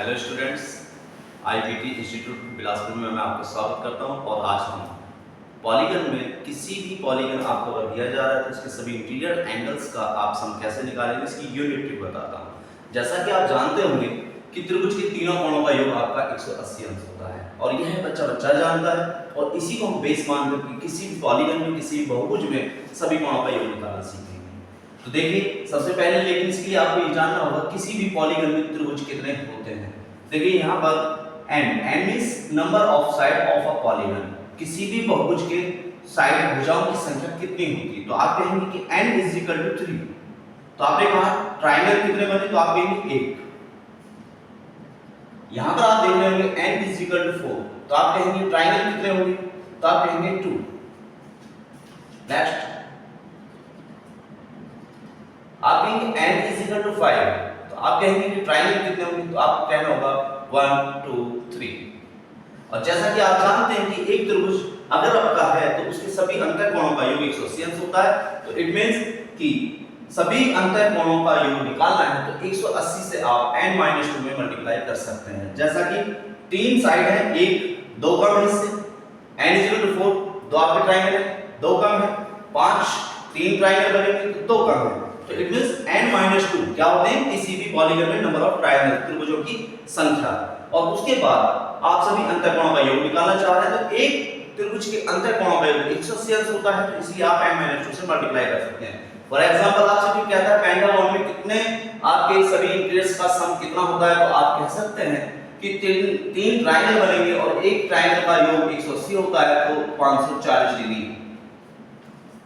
Hello students, IPT institute Bilaspur में मैं आपका स्वागत करता हूं। और आज हम पॉलीगन में किसी भी पॉलीगन आपको अगर दिया जा रहा है तो इसके सभी इंटीरियर एंगल्स का आप सम कैसे निकालेंगे इसकी यूनिट ट्रिक बताता हूं। जैसा कि आप जानते होंगे कि त्रिभुज के तीनों कोणों का योग आपका 180 अंश होता है और यह बच्चा जानता है और इसी को हम बेस मानकर कि किसी भी पॉलीगन में किसी भी बहुभुज में सभी कोणों का योग निकालना सीखेंगे। तो देखिए, सबसे पहले लेकिन इसके लिए आपको ये जानना होगा किसी भी पॉलीगन में त्रिभुज कितने होते हैं। देखिए यहाँ पर n means number of side of a polygon, किसी भी बहुभुज के साइड भुजाओं की संख्या कितनी होती है। तो आप कहेंगे कि n 3। तो आपने कहा ट्रायंगल कितने बने, तो आप कहेंगे 1। यहां पर आप देख रहे होंगे n 4, तो आप कहेंगे ट्रायंगल कितने होंगे, तो आप कहेंगे 2। नेक्स्ट आप कहेंगे n 5, तो आप कहेंगे कि ट्रायंगल कितने होंगे, तो आपको कहना होगा 1 2 3। और जैसा कि आप जानते हैं कि एक त्रिभुज अगर आपका है तो उसके सभी अंतःकोणों का योग 180 अंश होता है। तो इट मींस कि सभी अंतःकोणों का योग निकालना है तो 180 से आप n 2 में मल्टीप्लाई कर सकते हैं। जैसा कि तीन साइड है, एक 2 कम है इससे, n 4 दो आपके ट्रायंगल है, 2 कम है, 5 तीन ट्रायंगल बनेंगे तो 2 कम है। तो इट मींस n 2 क्या होते हैं, किसी भी पॉलीगन में नंबर ऑफ ट्रायंगल त्रिभुजों की संख्या। और उसके बाद आप सभी अंतःकोणों का योग निकालना चाह रहे हैं तो एक त्रिभुज के अंतःकोणों का योग 180 अंश होता है, तो इसलिए आप n 2 से मल्टीप्लाई कर सकते हैं। फॉर एग्जांपल आपसे कोई कहता है पेंटागन में कितने आपके सभी इंटीरियर्स का सम कितना होता है, तो आप कह सकते हैं कि तीन ट्रायंगल बनेंगे और एक ट्रायंगल का योग 180 होता है, तो 540 डिग्री।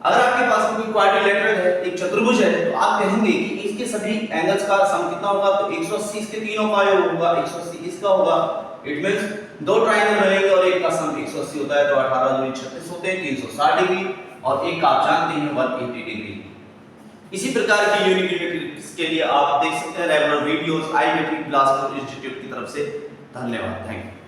अगर आपके पास कोई क्वाड्रिलेटरल है, एक चतुर्भुज है, तो आप कहेंगे कि इसके सभी एंगल्स का सम कितना होगा, तो 180 इसके तीनों का योग होगा, 180 इसका होगा। इट मींस दो ट्रायंगल बनेंगे और एक का सम 180 होता है, तो 18 दूनी 36 होते हैं, 360 डिग्री, और एक का आप जानते हैं 180 डिग्री। इसी प्रकार की यूनिक यूनिट्स के लिए आप देख सकते हैं regular videos IPT Bilaspur institute की तरफ से। धन्यवाद, थैंक यू।